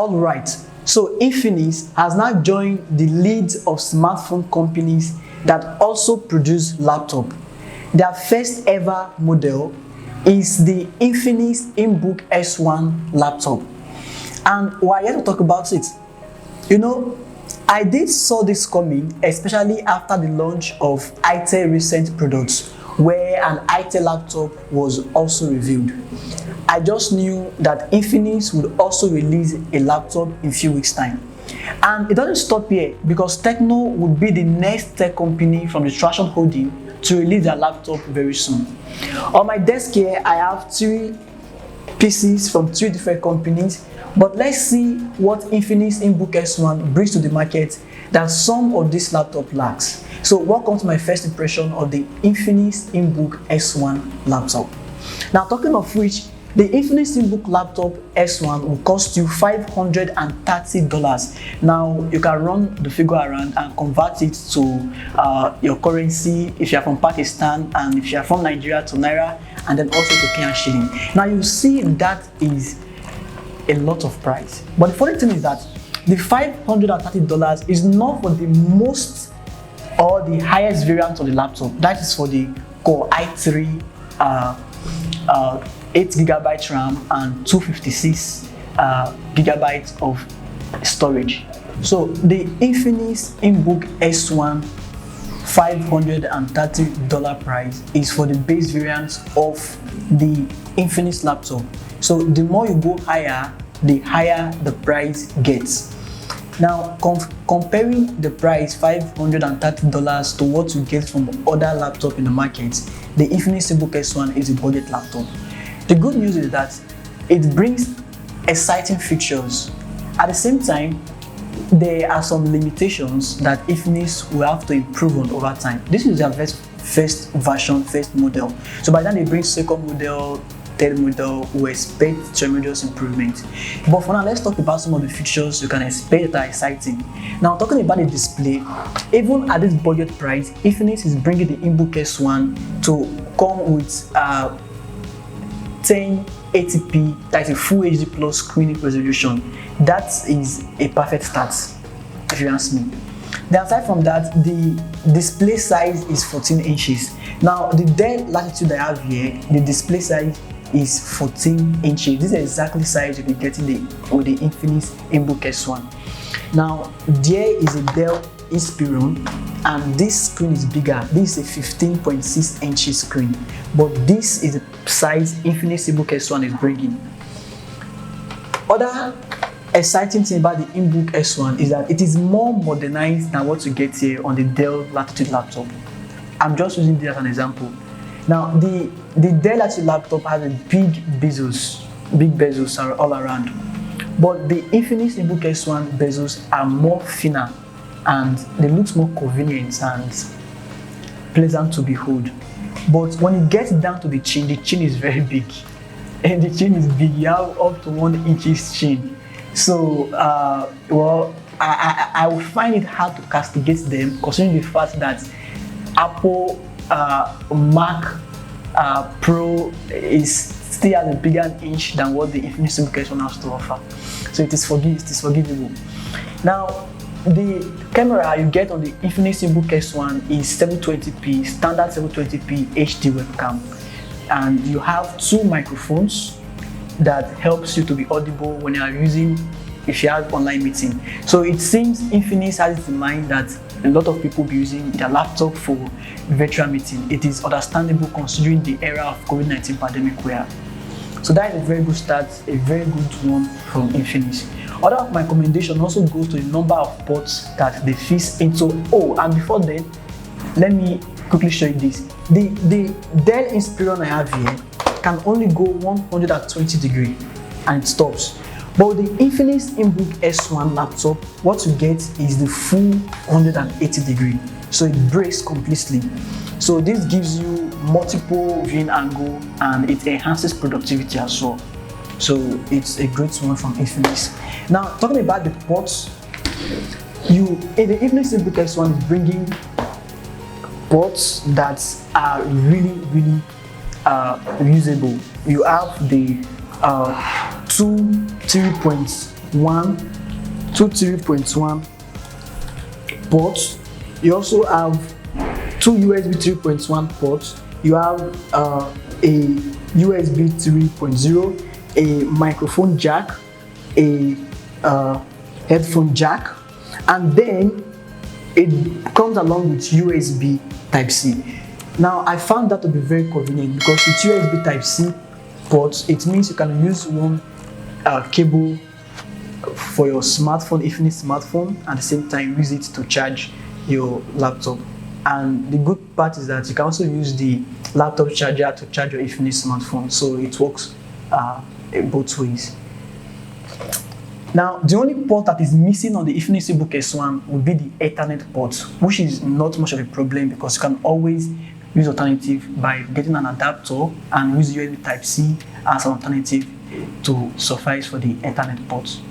Alright, so Infinix has now joined the lead of smartphone companies that also produce laptop. Their first ever model is the Infinix Inbook S1 laptop. And we're here to talk about it. I did saw this coming, especially after the launch of itel recent products, where an itel laptop was also revealed. I just knew that Infinix would also release a laptop in a few weeks' time. And it doesn't stop here, because Tecno would be the next tech company from the Traction Holding to release their laptop very soon. On my desk here, I have 3 pieces from 3 different companies, but let's see what Infinix Inbook S1 brings to the market that some of this laptop lacks. So welcome to my first impression of the Infinix Inbook S1 laptop. Now, talking of which, the Infinix Inbook laptop S1 will cost you $530. Now, you can run the figure around and convert it to your currency if you are from Pakistan, and if you are from Nigeria to Naira, and then also to Kenyan shilling. Now, you see that is a lot of price. But the funny thing is that the $530 is not for the most or the highest variant of the laptop. That is for the Core i3 8GB RAM and 256 GB of storage. So the Infinix Inbook S1 $530 price is for the base variant of the Infinix laptop. So the more you go higher, the higher the price gets. Now, comparing the price $530 to what you get from other laptops in the market, the Infinix Inbook S1 is a budget laptop. The good news is that it brings exciting features. At the same time, there are some limitations that Infinix will have to improve on over time. This is their first version, first model. So by the time they bring second model, third model, we expect tremendous improvement. But for now, let's talk about some of the features you can expect that are exciting. Now, talking about the display, even at this budget price, Infinix is bringing the Inbook S1 to come with 1080p, that is a full HD plus screen resolution. That is a perfect start, if you ask me. Then aside from that, the display size is 14 inches. Now, the Dell Latitude I have here, the display size is 14 inches. This is exactly the size you can get with the Infinix Inbook S1. Now, there is a Dell Inspiron, and this screen is bigger. This is a 15.6 inches screen, but this is the size Infinix Inbook S1 is bringing. Other exciting thing about the Inbook S1 is that it is more modernized than what you get here on the Dell Latitude laptop. I'm just using this as an example. Now, the Dell Latitude laptop has a big bezels all around, but the Infinix Inbook S1 bezels are more thinner, and they look more convenient and pleasant to behold. But when it gets down to the chin is very big, and the chin is big. You have up to 1 inch chin. So, I will find it hard to castigate them, considering the fact that Apple Mac Pro is still has a bigger inch than what the Infinix Inbook S1 has to offer. So it is forgivable. Now, the camera you get on the Infinix Inbook S1 is 720p, standard 720p HD webcam, and you have 2 microphones that helps you to be audible when you are if you have online meeting. So it seems Infinix has it in mind that a lot of people be using their laptop for virtual meeting. It is understandable considering the era of COVID-19 pandemic we are. So that is a very good start, a very good one from Infinix. Other of my recommendation also goes to the number of ports that they fit into. Oh, and before then, let me quickly show you this. The Dell Inspiron I have here can only go 120 degrees and it stops. But with the Infinix Inbook S1 laptop, what you get is the full 180 degrees. So it breaks completely. So this gives you multiple viewing angle, and it enhances productivity as well. So it's a great one from Infinix. Now, talking about the ports, the Infinix Inbook S1 is bringing ports that are really usable. You have the two 3.0 one, two 3.1 ports. You also have two USB 3.1 ports. You have a USB 3.0, a microphone jack, a headphone jack, and then it comes along with USB Type-C. Now, I found that to be very convenient because with USB Type-C ports, it means you can use one cable for your smartphone, Infinix smartphone, at the same time use it to charge your laptop. And the good part is that you can also use the laptop charger to charge your Infinix smartphone, so it works both ways. Now, the only port that is missing on the Infinix Inbook S1 would be the Ethernet port, which is not much of a problem because you can always use alternative by getting an adapter and use USB Type-C as an alternative to suffice for the Ethernet port.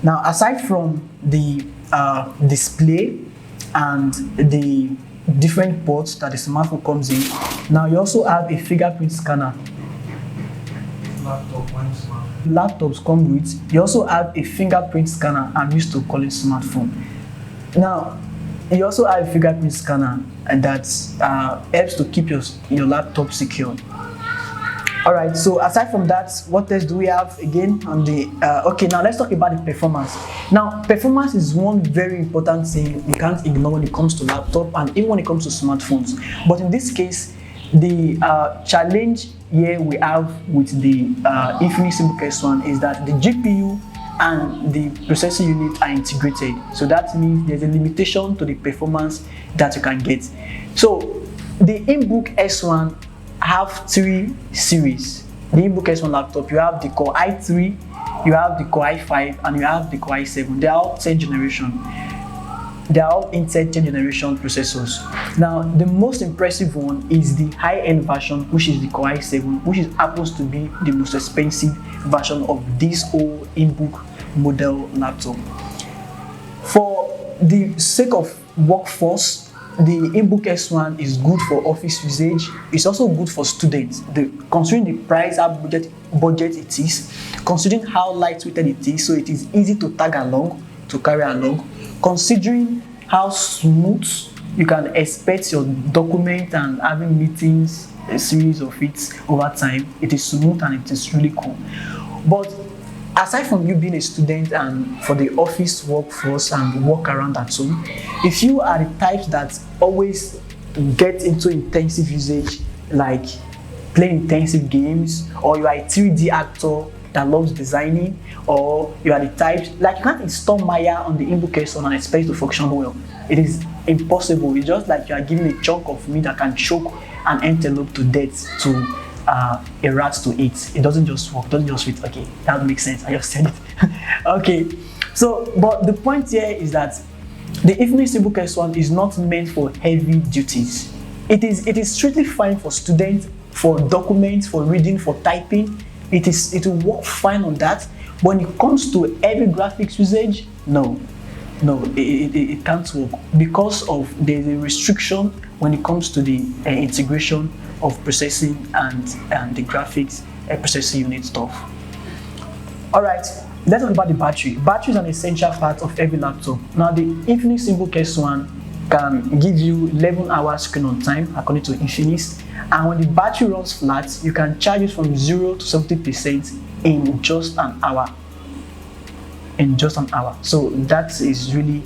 Now, aside from the display and the different ports that the smartphone comes in, now you also have a fingerprint scanner. Laptops come with. You also have a fingerprint scanner I'm used to calling smartphone. Now, you also have a fingerprint scanner and that helps to keep your laptop secure. Alright, so aside from that, what else do we have again on the okay, now let's talk about the performance. Now, performance is one very important thing you can't ignore when it comes to laptop and even when it comes to smartphones. But in this case, the challenge here we have with the Infinix Inbook S1 is that the GPU and the processing unit are integrated. So that means there's a limitation to the performance that you can get. So the Inbook S1 have three series. The Inbook S1 laptop, you have the Core i3, you have the Core i5, and you have the Core i7. They are all 10th generation. They are all Intel 10th generation processors. Now, the most impressive one is the high-end version, which is the Core i7, which happens to be the most expensive version of this whole Inbook model laptop. For the sake of workforce, the Inbook S1 is good for office usage. It's also good for students. Considering the price, how budget it is, considering how lightweighted it is, so it is easy to tag along, to carry along. Considering how smooth you can expect your document and having meetings, a series of it over time, it is smooth and it is really cool. But aside from you being a student and for the office workforce and work around at home, if you are the types that always get into intensive usage, like playing intensive games, or you are a 3D actor that loves designing, or you are the type, like you can't install Maya on the Inbook S1 and expect it to function well. It is impossible. It's just like you are giving a chunk of meat that can choke an antelope to death to a rat to eat. It doesn't just work, doesn't just fit. Okay, that makes sense. I just said it. Okay, so but the point here is that the Infinix Inbook S1 is not meant for heavy duties. It is strictly fine for students, for documents, for reading, for typing. It will work fine on that. When it comes to heavy graphics usage, no, it can't work because of there's a restriction when it comes to the integration of processing and the graphics processing unit stuff. Alright, let's talk about the battery. Battery is an essential part of every laptop. Now, the Infinix Inbook S1 can give you 11 hours screen on time according to Infinix, and when the battery runs flat, you can charge it from 0 to 70% in just an hour. So that is really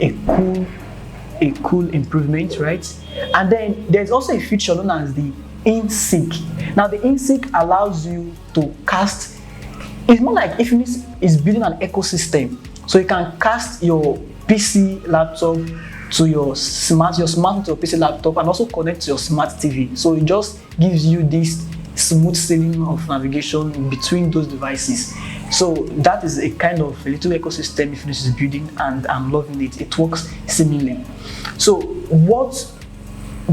a cool improvement, right? And then there's also a feature known as the InSync. Now, the InSync allows you to cast. It's more like Infinix is building an ecosystem, so you can cast your PC laptop to your smartphone to your PC laptop and also connect to your smart TV. So it just gives you this smooth sailing of navigation between those devices. So that is a kind of a little ecosystem Infinix is building, and I'm loving it. It works seamlessly. So what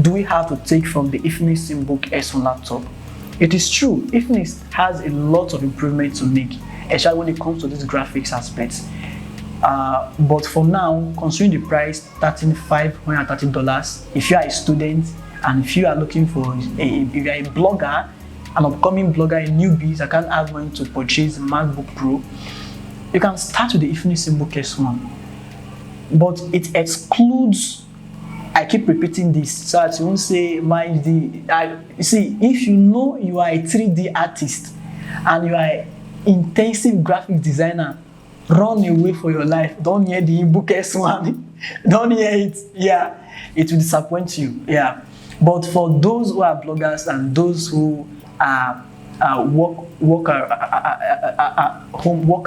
do we have to take from the Infinix Inbook S1 laptop? It is true, Infinix has a lot of improvement to make, especially when it comes to these graphics aspects. But for now, considering the price, $1,530, if you are a student and if you are looking for if you are a blogger, an upcoming blogger, a newbie that can't have money to purchase MacBook Pro, you can start with the Infinix Inbook S1, but it excludes, I keep repeating this so that you won't say you see, if you know you are a 3D artist and you are an intensive graphic designer, run away for your life. Don't hear the Inbook S1. Don't hear it. Yeah, it will disappoint you. Yeah, but for those who are bloggers and those who are work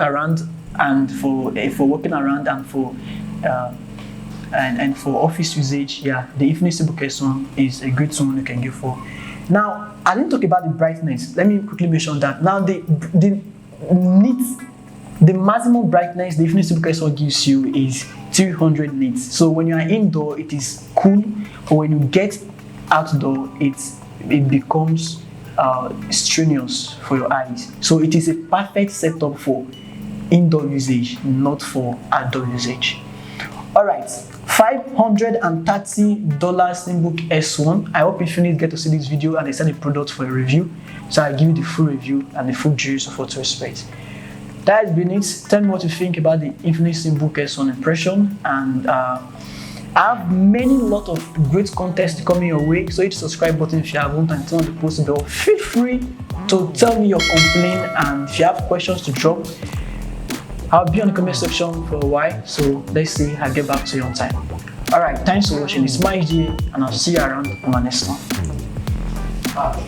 around, and for working around and for and for office usage, yeah, the Infinix Inbook S1 is a great one you can go for. Now, I didn't talk about the brightness. Let me quickly mention that. Now, the maximum brightness the Infinix Inbook S1 gives you is 300 nits. So when you are indoor, it is cool, but when you get outdoor, it becomes strenuous for your eyes. So it is a perfect setup for indoor usage, not for outdoor usage. All right, $530 Inbook S1. I hope Infinix get to see this video and they send a product for a review, so I give you the full review and the full juice of what to expect. That has been it. Tell me what you think about the Infinix Inbook S1 impression, and I have lot of great contests coming your way, so hit the subscribe button if you haven't and turn on the post bell. Feel free to tell me your complaint, and if you have questions to drop, I'll be on the comment section for a while, so let's see I get back to you on time. Alright, thanks for watching. It's my day, and I'll see you around on my next one. Okay.